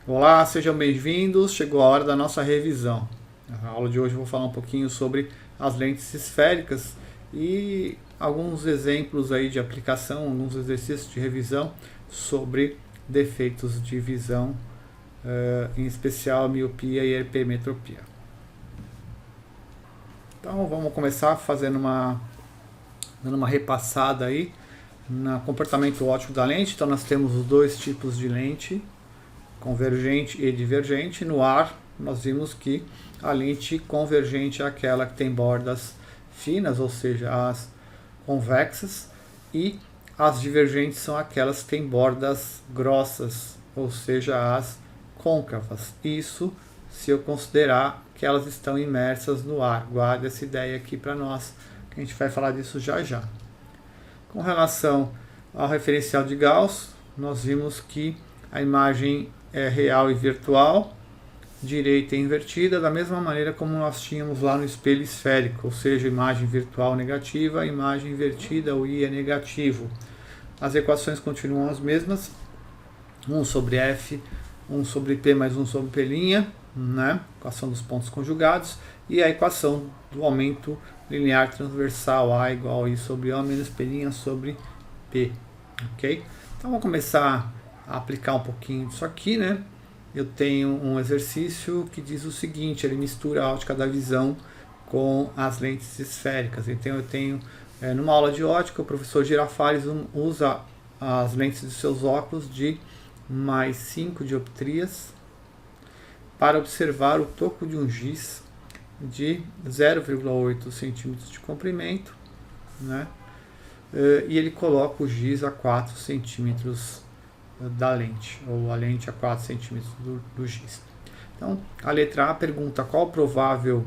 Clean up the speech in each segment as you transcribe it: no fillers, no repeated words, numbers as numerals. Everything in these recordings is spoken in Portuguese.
Olá, sejam bem-vindos. Chegou a hora da nossa revisão. Na aula de hoje eu vou falar um pouquinho sobre as lentes esféricas e alguns exemplos aí de aplicação, alguns exercícios de revisão sobre defeitos de visão, em especial miopia e hipermetropia. Então vamos começar dando uma repassada aí no comportamento óptico da lente. Então nós temos os dois tipos de lente, convergente e divergente. No ar, nós vimos que a lente convergente é aquela que tem bordas finas, ou seja, as convexas, e as divergentes são aquelas que têm bordas grossas, ou seja, as côncavas. Isso se eu considerar que elas estão imersas no ar. Guarda essa ideia aqui para nós, que a gente vai falar disso já já. Com relação ao referencial de Gauss, nós vimos que a imagem é real e virtual, direita e invertida, da mesma maneira como nós tínhamos lá no espelho esférico, ou seja, imagem virtual negativa, imagem invertida, o I é negativo. As equações continuam as mesmas, 1 sobre F, 1 sobre P mais 1 sobre P', né? Equação dos pontos conjugados, e a equação do aumento linear transversal, A igual a I sobre O menos P' sobre P, ok? Então vamos começar a aplicar um pouquinho disso aqui, né? Eu tenho um exercício que diz o seguinte: ele mistura a ótica da visão com as lentes esféricas. Então eu tenho, numa aula de ótica, o professor Girafales usa as lentes de seus óculos de mais 5 dioptrias para observar o toco de um giz de 0,8 centímetros de comprimento, né? E ele coloca o giz a 4 centímetros da lente, ou a lente a 4 centímetros do giz. Então, a letra A pergunta qual o provável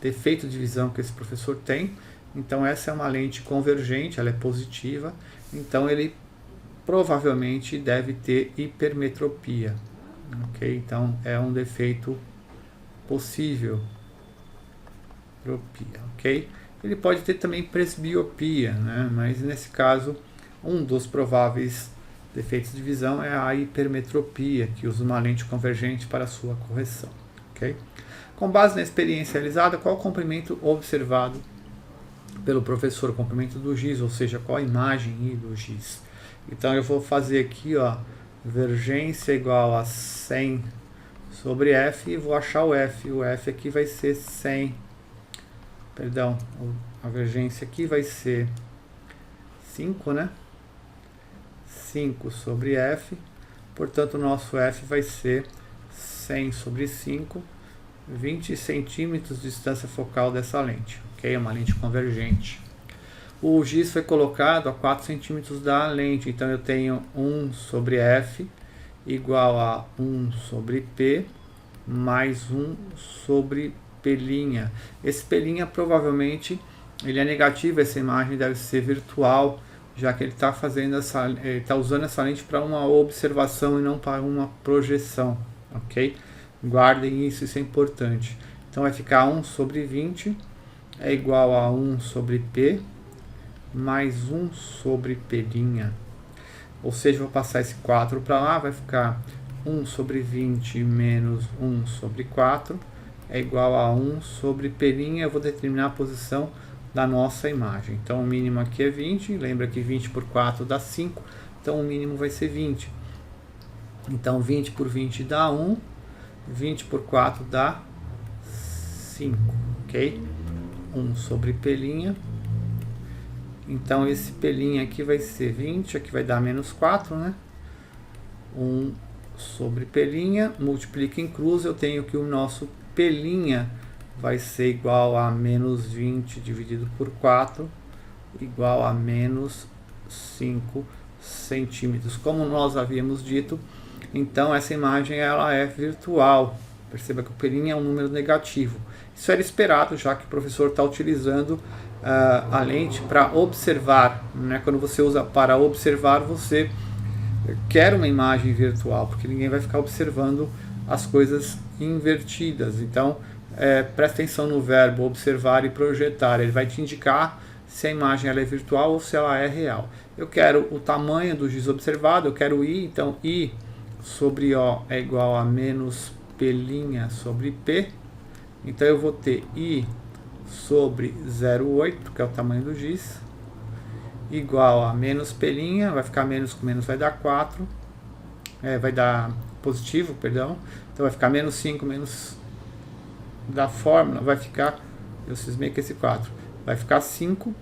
defeito de visão que esse professor tem. Então, essa é uma lente convergente, ela é positiva, então ele provavelmente deve ter hipermetropia, ok? Então, é um defeito possível, ok? Ele pode ter também presbiopia, né? Mas nesse caso, um dos prováveis defeitos de visão é a hipermetropia, que usa uma lente convergente para sua correção. Okay? Com base na experiência realizada, qual o comprimento observado pelo professor? O comprimento do giz, ou seja, qual a imagem do giz. Então eu vou fazer aqui, ó, divergência igual a 100 sobre F e vou achar o F. O F aqui vai ser 100. Perdão, a divergência aqui vai ser 5, né? 5 sobre F, portanto o nosso F vai ser 100 sobre 5, 20 centímetros de distância focal dessa lente, ok? É uma lente convergente. O giz foi colocado a 4 centímetros da lente, então eu tenho 1 sobre F igual a 1 sobre P mais 1 sobre P'. Esse P' provavelmente ele é negativo, essa imagem deve ser virtual, já que ele está usando essa lente para uma observação e não para uma projeção, ok? Guardem isso, isso é importante. Então vai ficar 1 sobre 20 é igual a 1 sobre P mais 1 sobre P'. Ou seja, vou passar esse 4 para lá, vai ficar 1 sobre 20 menos 1 sobre 4 é igual a 1 sobre P'. Eu vou determinar a posição da nossa imagem. Então o mínimo aqui é 20, lembra que 20 por 4 dá 5, então o mínimo vai ser 20. Então 20 por 20 dá 1, 20 por 4 dá 5, ok? 1 sobre P'. Então esse P' aqui vai ser 20, aqui vai dar menos 4, né? 1 sobre P', multiplica em cruz, eu tenho que o nosso P' vai ser igual a menos 20 dividido por 4, igual a menos 5 centímetros. Como nós havíamos dito, então essa imagem ela é virtual. Perceba que o P' é um número negativo. Isso era esperado, já que o professor está utilizando a lente para observar, né? Quando você usa para observar, você quer uma imagem virtual, porque ninguém vai ficar observando as coisas invertidas. Então, presta atenção no verbo observar e projetar. Ele vai te indicar se a imagem ela é virtual ou se ela é real. Eu quero o tamanho do giz observado, eu quero I, então I sobre O é igual a menos P' sobre P. Então eu vou ter I sobre 0,8, que é o tamanho do giz, igual a menos P', vai ficar menos com menos vai dar 4, vai dar positivo, perdão, então vai ficar menos 5, menos da fórmula, vai ficar, eu cismei com esse 4, vai ficar 5,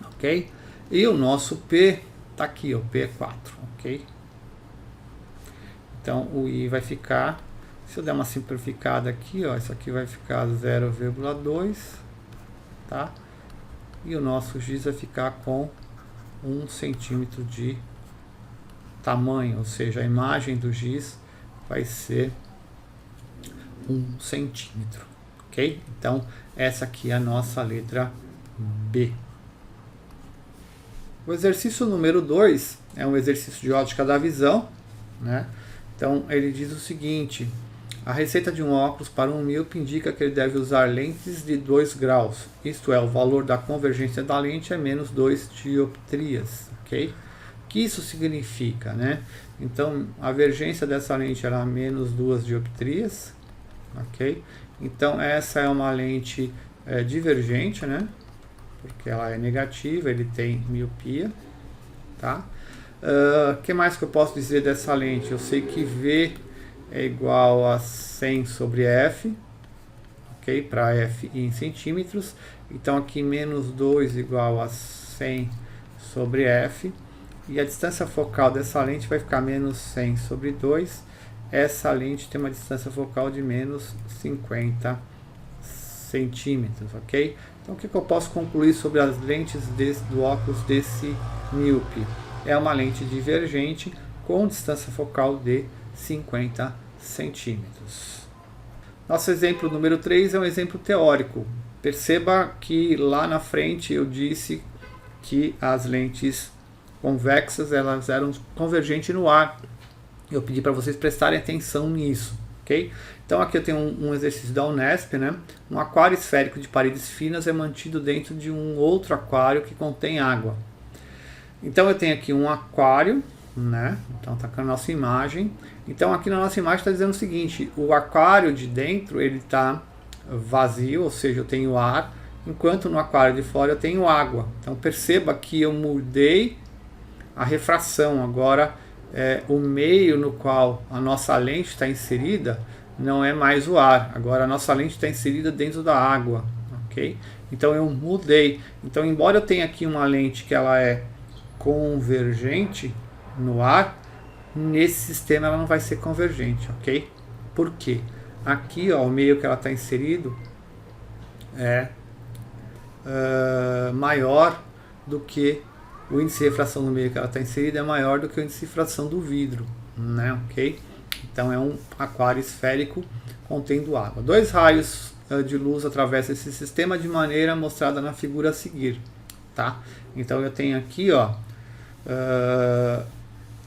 ok? E o nosso P está aqui, o P é 4, ok? Então o I vai ficar, se eu der uma simplificada aqui, ó, isso aqui vai ficar 0,2, tá? E o nosso giz vai ficar com 1 centímetro de tamanho, ou seja, a imagem do giz vai ser 1 centímetro, ok? Então, essa aqui é a nossa letra B. O exercício número 2 é um exercício de ótica da visão, né? Então, ele diz o seguinte: a receita de um óculos para um míope indica que ele deve usar lentes de 2 graus, isto é, o valor da convergência da lente é menos 2 dioptrias, ok? O que isso significa, né? Então, a vergência dessa lente era menos 2 dioptrias, ok? Então, essa é uma lente divergente, né? Porque ela é negativa, ele tem miopia, tá? Que mais que eu posso dizer dessa lente? Eu sei que V é igual a 100 sobre F, ok? Para F em centímetros. Então aqui menos 2 igual a 100 sobre F. E a distância focal dessa lente vai ficar menos 100 sobre 2. Essa lente tem uma distância focal de menos 50 centímetros, ok? Então o que eu posso concluir sobre as lentes do óculos desse míope? É uma lente divergente com distância focal de 50 centímetros. Nosso exemplo número 3 é um exemplo teórico. Perceba que lá na frente eu disse que as lentes convexas elas eram convergentes no ar. Eu pedi para vocês prestarem atenção nisso, ok? Então aqui eu tenho um exercício da Unesp, né? Um aquário esférico de paredes finas é mantido dentro de um outro aquário que contém água. Então eu tenho aqui um aquário, né? Então está aqui a nossa imagem. Então aqui na nossa imagem está dizendo o seguinte: o aquário de dentro ele está vazio, ou seja, eu tenho ar, enquanto no aquário de fora eu tenho água. Então perceba que eu mudei a refração. Agora o meio no qual a nossa lente está inserida não é mais o ar. Agora a nossa lente está inserida dentro da água, ok? Então eu mudei. Então embora eu tenha aqui uma lente que ela é convergente no ar, nesse sistema ela não vai ser convergente, ok? Por quê? Aqui, ó, o meio que ela está inserido é maior do que o índice de refração no meio que ela está inserida é maior do que o índice de refração do vidro, né? Ok? Então é um aquário esférico contendo água. 2 raios de luz atravessam esse sistema de maneira mostrada na figura a seguir, tá? Então eu tenho aqui, ó,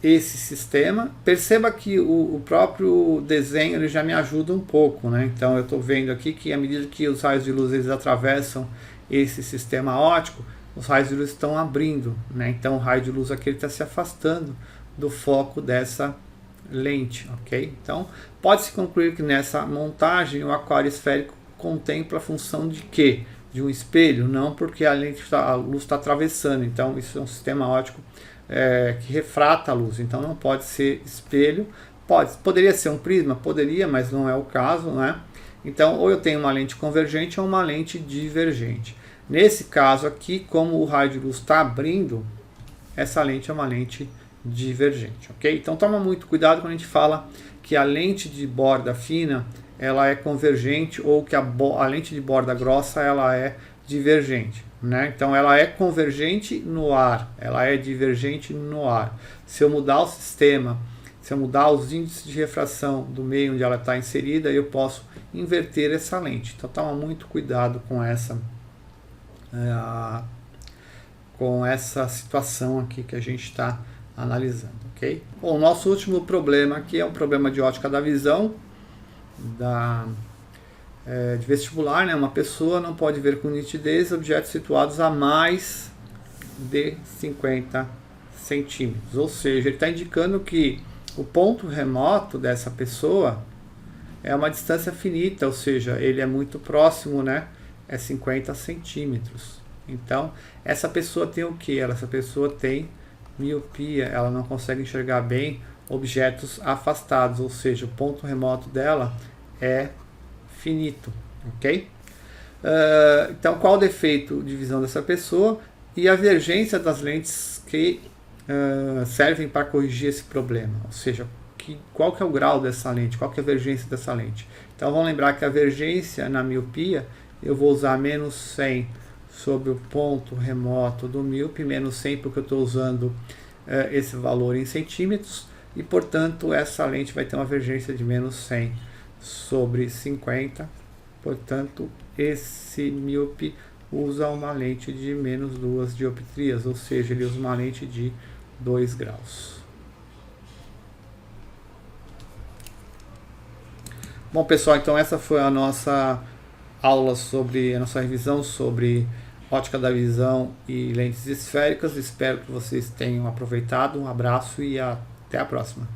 esse sistema. Perceba que o próprio desenho ele já me ajuda um pouco, né? Então eu estou vendo aqui que à medida que os raios de luz eles atravessam esse sistema óptico, os raios de luz estão abrindo, né? Então o raio de luz aqui está se afastando do foco dessa lente, ok? Então pode-se concluir que nessa montagem o aquário esférico contempla a função de quê? De um espelho? Não, porque a luz está atravessando. Então isso é um sistema óptico que refrata a luz, então não pode ser espelho. Poderia ser um prisma? Poderia, mas não é o caso, né? Então ou eu tenho uma lente convergente ou uma lente divergente. Nesse caso aqui, como o raio de luz está abrindo, essa lente é uma lente divergente, ok? Então toma muito cuidado quando a gente fala que a lente de borda fina ela é convergente ou que a lente de borda grossa ela é divergente, né? Então ela é convergente no ar, ela é divergente no ar. Se eu mudar o sistema, se eu mudar os índices de refração do meio onde ela está inserida, eu posso inverter essa lente. Então toma muito cuidado com essa situação aqui que a gente está analisando, ok? Bom, o nosso último problema aqui é um problema de ótica da visão de vestibular, né? Uma pessoa não pode ver com nitidez objetos situados a mais de 50 centímetros, ou seja, ele está indicando que O ponto remoto dessa pessoa é uma distância finita, ou seja, ele é muito próximo, né? É 50 centímetros. Então, essa pessoa tem o que? Essa pessoa tem miopia, ela não consegue enxergar bem objetos afastados, ou seja, o ponto remoto dela é finito, ok? Então, qual o defeito de visão dessa pessoa e a divergência das lentes que servem para corrigir esse problema, ou seja, qual que é o grau dessa lente, qual que é a divergência dessa lente. Então, vamos lembrar que a divergência na miopia, eu vou usar menos 100 sobre o ponto remoto do míope, menos 100 porque eu estou usando esse valor em centímetros, e portanto essa lente vai ter uma divergência de menos 100 sobre 50, portanto esse míope usa uma lente de menos 2 dioptrias, ou seja, ele usa uma lente de 2 graus. Bom pessoal, então essa foi a nossa aula sobre, a nossa revisão sobre ótica da visão e lentes esféricas. Espero que vocês tenham aproveitado. Um abraço e até a próxima.